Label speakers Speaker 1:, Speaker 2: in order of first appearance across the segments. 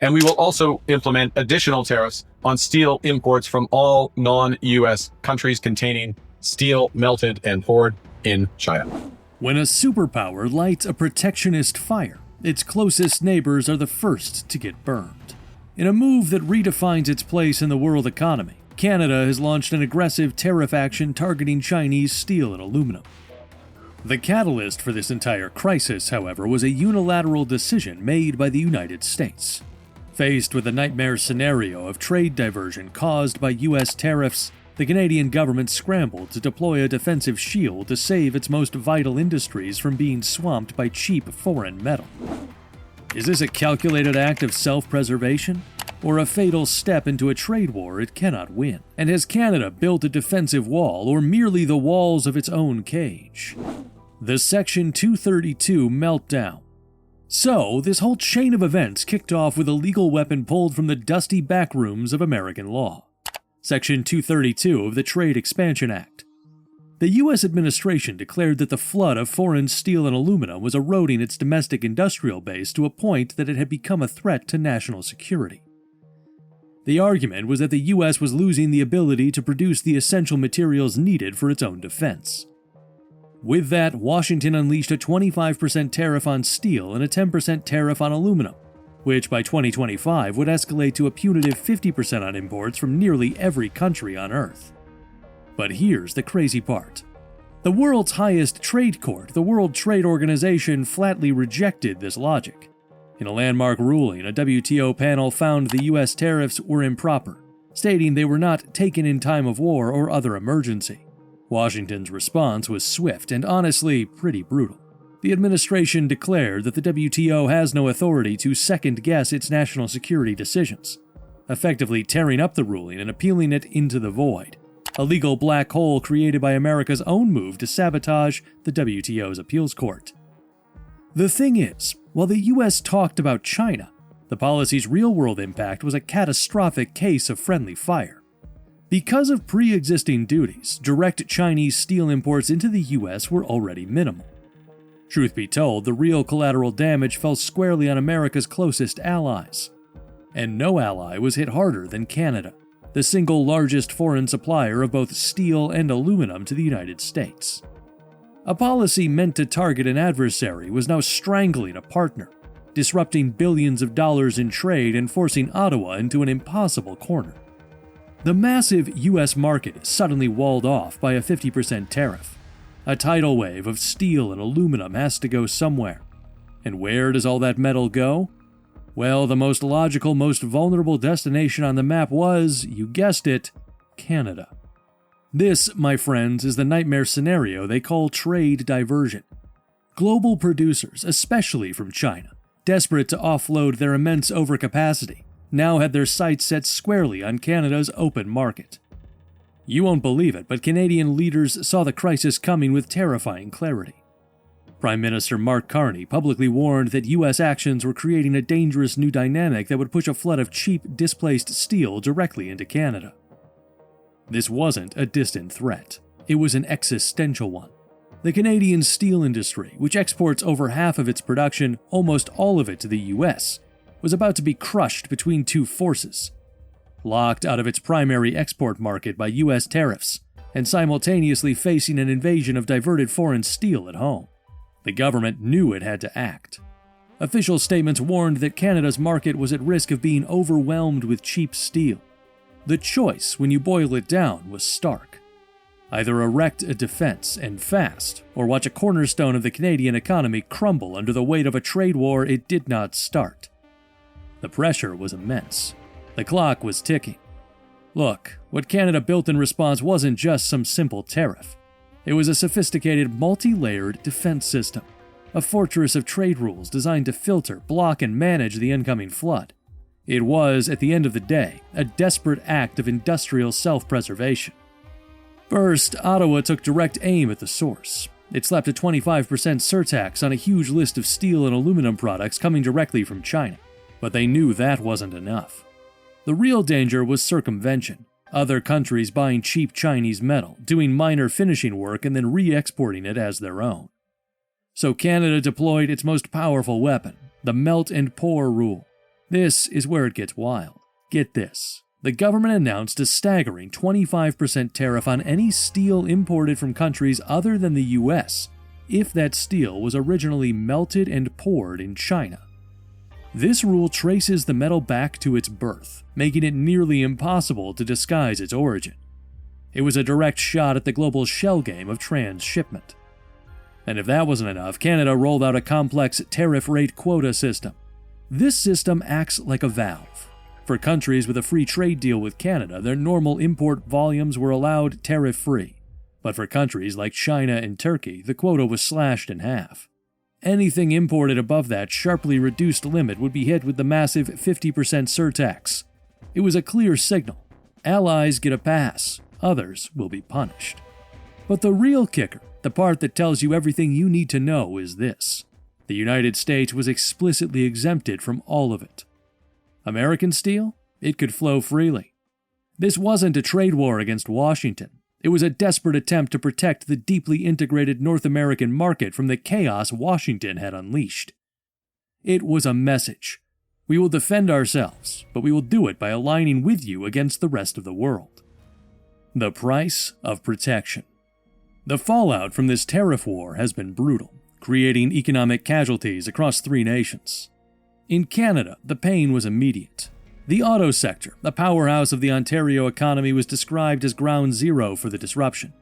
Speaker 1: And we will also implement additional tariffs on steel imports from all non-US countries containing steel melted and poured in China.
Speaker 2: When a superpower lights a protectionist fire, its closest neighbors are the first to get burned. In a move that redefines its place in the world economy, Canada has launched an aggressive tariff action targeting Chinese steel and aluminum. The catalyst for this entire crisis, however, was a unilateral decision made by the United States. Faced with the nightmare scenario of trade diversion caused by U.S. tariffs, the Canadian government scrambled to deploy a defensive shield to save its most vital industries from being swamped by cheap foreign metal. Is this a calculated act of self-preservation, or a fatal step into a trade war it cannot win? And has Canada built a defensive wall, or merely the walls of its own cage? The Section 232 meltdown. So, this whole chain of events kicked off with a legal weapon pulled from the dusty backrooms of American law. Section 232 of the Trade Expansion Act. The U.S. administration declared that the flood of foreign steel and aluminum was eroding its domestic industrial base to a point that it had become a threat to national security. The argument was that the U.S. was losing the ability to produce the essential materials needed for its own defense. With that, Washington unleashed a 25% tariff on steel and a 10% tariff on aluminum, which by 2025 would escalate to a punitive 50% on imports from nearly every country on Earth. But here's the crazy part. The world's highest trade court, the World Trade Organization, flatly rejected this logic. In a landmark ruling, a WTO panel found the U.S. tariffs were improper, stating they were not taken in time of war or other emergency. Washington's response was swift and honestly pretty brutal. The administration declared that the WTO has no authority to second-guess its national security decisions, effectively tearing up the ruling and appealing it into the void, a legal black hole created by America's own move to sabotage the WTO's appeals court. The thing is, while the U.S. talked about China, the policy's real-world impact was a catastrophic case of friendly fire. Because of pre-existing duties, direct Chinese steel imports into the U.S. were already minimal. Truth be told, the real collateral damage fell squarely on America's closest allies. And no ally was hit harder than Canada, the single largest foreign supplier of both steel and aluminum to the United States. A policy meant to target an adversary was now strangling a partner, disrupting billions of dollars in trade and forcing Ottawa into an impossible corner. The massive U.S. market is suddenly walled off by a 50% tariff. A tidal wave of steel and aluminum has to go somewhere. And where does all that metal go? Well, the most logical, most vulnerable destination on the map was, you guessed it, Canada. This, my friends, is the nightmare scenario they call trade diversion. Global producers, especially from China, desperate to offload their immense overcapacity, now had their sights set squarely on Canada's open market. You won't believe it, but Canadian leaders saw the crisis coming with terrifying clarity. Prime Minister Mark Carney publicly warned that U.S. actions were creating a dangerous new dynamic that would push a flood of cheap, displaced steel directly into Canada. This wasn't a distant threat. It was an existential one. The Canadian steel industry, which exports over half of its production, almost all of it to the U.S., was about to be crushed between two forces, locked out of its primary export market by U.S. tariffs, and simultaneously facing an invasion of diverted foreign steel at home. The government knew it had to act. Official statements warned that Canada's market was at risk of being overwhelmed with cheap steel. The choice, when you boil it down, was stark. Either erect a defense, and fast, or watch a cornerstone of the Canadian economy crumble under the weight of a trade war it did not start. The pressure was immense. The clock was ticking. Look, what Canada built in response wasn't just some simple tariff. It was a sophisticated, multi-layered defense system, a fortress of trade rules designed to filter, block, and manage the incoming flood. It was, at the end of the day, a desperate act of industrial self-preservation. First, Ottawa took direct aim at the source. It slapped a 25% surtax on a huge list of steel and aluminum products coming directly from China. But they knew that wasn't enough. The real danger was circumvention, other countries buying cheap Chinese metal, doing minor finishing work and then re-exporting it as their own. So Canada deployed its most powerful weapon, the melt and pour rule. This is where it gets wild. Get this. The government announced a staggering 25% tariff on any steel imported from countries other than the US, if that steel was originally melted and poured in China. This rule traces the metal back to its birth, making it nearly impossible to disguise its origin. It was a direct shot at the global shell game of transshipment. And if that wasn't enough, Canada rolled out a complex tariff rate quota system. This system acts like a valve. For countries with a free trade deal with Canada, their normal import volumes were allowed tariff-free. But for countries like China and Turkey, the quota was slashed in half. Anything imported above that sharply reduced limit would be hit with the massive 50% surtax. It was a clear signal. Allies get a pass, others will be punished. But the real kicker, the part that tells you everything you need to know, is this. The United States was explicitly exempted from all of it. American steel? It could flow freely. This wasn't a trade war against Washington. It was a desperate attempt to protect the deeply integrated North American market from the chaos Washington had unleashed. It was a message. We will defend ourselves, but we will do it by aligning with you against the rest of the world. The price of protection. The fallout from this tariff war has been brutal, creating economic casualties across 3 nations. In Canada, the pain was immediate. The auto sector, the powerhouse of the Ontario economy, was described as ground zero for the disruption.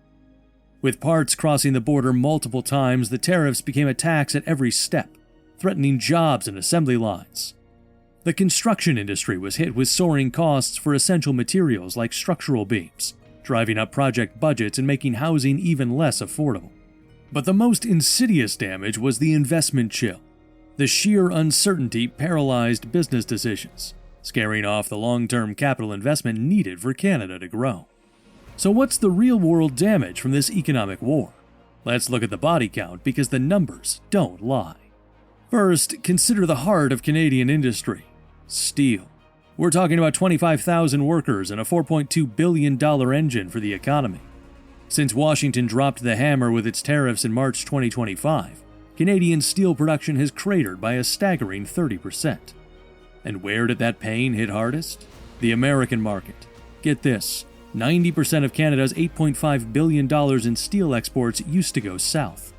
Speaker 2: With parts crossing the border multiple times, the tariffs became a tax at every step, threatening jobs and assembly lines. The construction industry was hit with soaring costs for essential materials like structural beams, driving up project budgets and making housing even less affordable. But the most insidious damage was the investment chill. The sheer uncertainty paralyzed business decisions, scaring off the long-term capital investment needed for Canada to grow. So what's the real-world damage from this economic war? Let's look at the body count because the numbers don't lie. First, consider the heart of Canadian industry: steel. We're talking about 25,000 workers and a $4.2 billion engine for the economy. Since Washington dropped the hammer with its tariffs in March 2025, Canadian steel production has cratered by a staggering 30%. And where did that pain hit hardest? The American market. Get this, 90% of Canada's $8.5 billion in steel exports used to go south.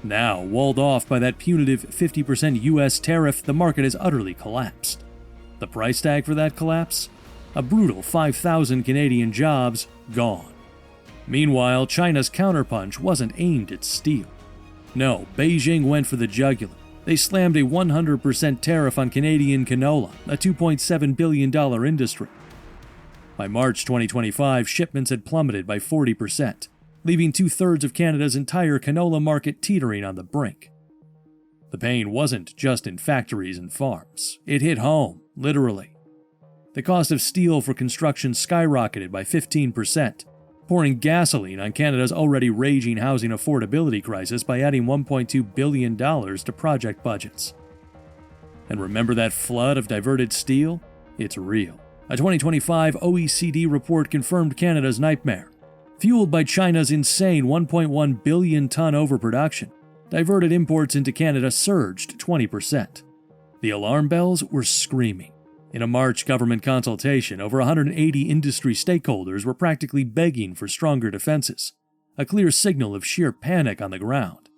Speaker 2: Now, walled off by that punitive 50% US tariff, the market has utterly collapsed. The price tag for that collapse? A brutal 5,000 Canadian jobs gone. Meanwhile, China's counterpunch wasn't aimed at steel. No, Beijing went for the jugular. They slammed a 100% tariff on Canadian canola, a $2.7 billion industry. By March 2025, shipments had plummeted by 40%, leaving 2/3 of Canada's entire canola market teetering on the brink. The pain wasn't just in factories and farms. It hit home, literally. The cost of steel for construction skyrocketed by 15%, pouring gasoline on Canada's already raging housing affordability crisis by adding $1.2 billion to project budgets. And remember that flood of diverted steel? It's real. A 2025 OECD report confirmed Canada's nightmare. Fueled by China's insane 1.1 billion ton overproduction, diverted imports into Canada surged 20%. The alarm bells were screaming. In a March government consultation, over 180 industry stakeholders were practically begging for stronger defenses, a clear signal of sheer panic on the ground.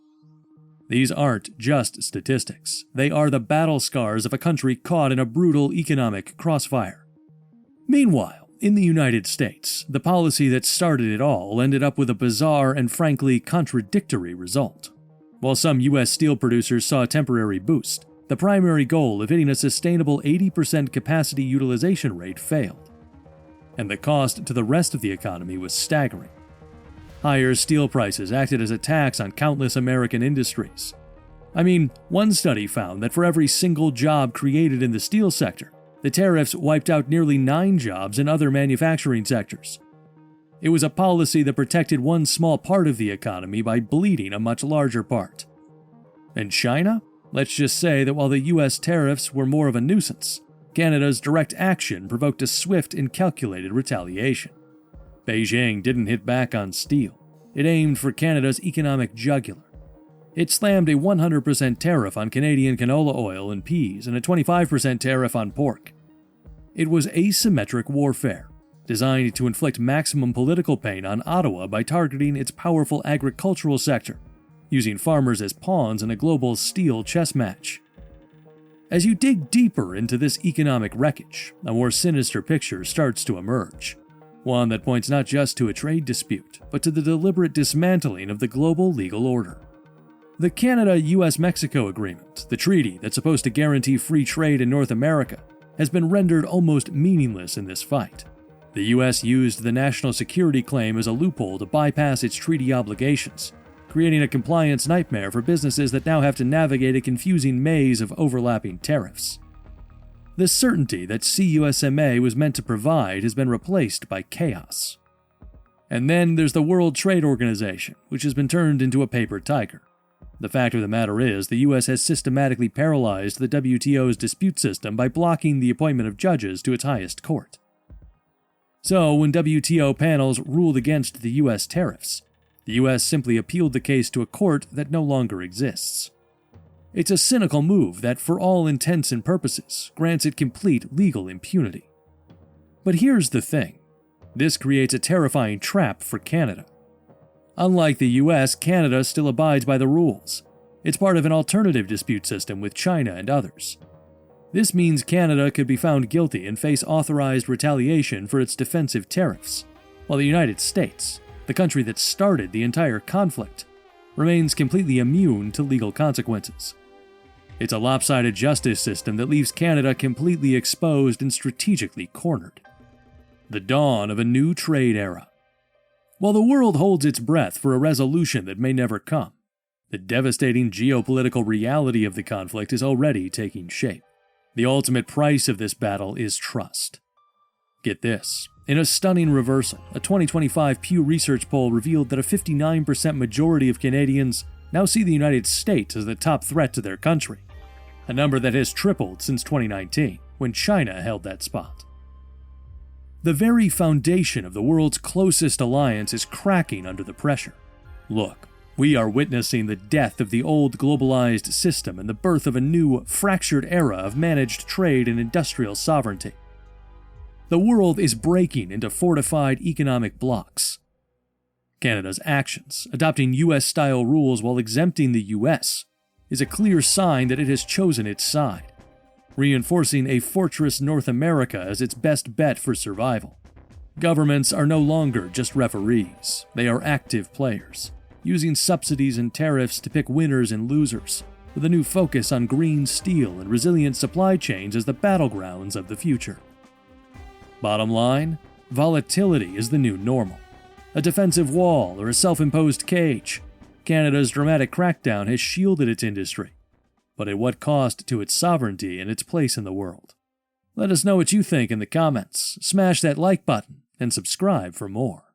Speaker 2: These aren't just statistics. They are the battle scars of a country caught in a brutal economic crossfire. Meanwhile, in the United States, the policy that started it all ended up with a bizarre and frankly contradictory result. While some U.S. steel producers saw a temporary boost, the primary goal of hitting a sustainable 80% capacity utilization rate failed. And the cost to the rest of the economy was staggering. Higher steel prices acted as a tax on countless American industries. I mean, one study found that for every single job created in the steel sector, the tariffs wiped out nearly 9 jobs in other manufacturing sectors. It was a policy that protected one small part of the economy by bleeding a much larger part. And China? Let's just say that while the US tariffs were more of a nuisance, Canada's direct action provoked a swift and calculated retaliation. Beijing didn't hit back on steel. It aimed for Canada's economic jugular. It slammed a 100% tariff on Canadian canola oil and peas and a 25% tariff on pork. It was asymmetric warfare, designed to inflict maximum political pain on Ottawa by targeting its powerful agricultural sector, using farmers as pawns in a global steel chess match. As you dig deeper into this economic wreckage, a more sinister picture starts to emerge. One that points not just to a trade dispute, but to the deliberate dismantling of the global legal order. The Canada-US-Mexico Agreement, the treaty that's supposed to guarantee free trade in North America, has been rendered almost meaningless in this fight. The US used the national security claim as a loophole to bypass its treaty obligations, creating a compliance nightmare for businesses that now have to navigate a confusing maze of overlapping tariffs. The certainty that CUSMA was meant to provide has been replaced by chaos. And then there's the World Trade Organization, which has been turned into a paper tiger. The fact of the matter is, the US has systematically paralyzed the WTO's dispute system by blocking the appointment of judges to its highest court. So, when WTO panels ruled against the US tariffs, the US simply appealed the case to a court that no longer exists. It's a cynical move that, for all intents and purposes, grants it complete legal impunity. But here's the thing. This creates a terrifying trap for Canada. Unlike the US, Canada still abides by the rules. It's part of an alternative dispute system with China and others. This means Canada could be found guilty and face authorized retaliation for its defensive tariffs, while the United States, the country that started the entire conflict, remains completely immune to legal consequences. It's a lopsided justice system that leaves Canada completely exposed and strategically cornered. The dawn of a new trade era. While the world holds its breath for a resolution that may never come, the devastating geopolitical reality of the conflict is already taking shape. The ultimate price of this battle is trust. Get this. In a stunning reversal, a 2025 Pew Research poll revealed that a 59% majority of Canadians now see the United States as the top threat to their country, a number that has tripled since 2019, when China held that spot. The very foundation of the world's closest alliance is cracking under the pressure. Look, we are witnessing the death of the old globalized system and the birth of a new, fractured era of managed trade and industrial sovereignty. The world is breaking into fortified economic blocks. Canada's actions, adopting US-style rules while exempting the US, is a clear sign that it has chosen its side, reinforcing a fortress North America as its best bet for survival. Governments are no longer just referees, they are active players, using subsidies and tariffs to pick winners and losers, with a new focus on green steel and resilient supply chains as the battlegrounds of the future. Bottom line, volatility is the new normal. A defensive wall or a self-imposed cage, Canada's dramatic crackdown has shielded its industry, but at what cost to its sovereignty and its place in the world? Let us know what you think in the comments, smash that like button, and subscribe for more.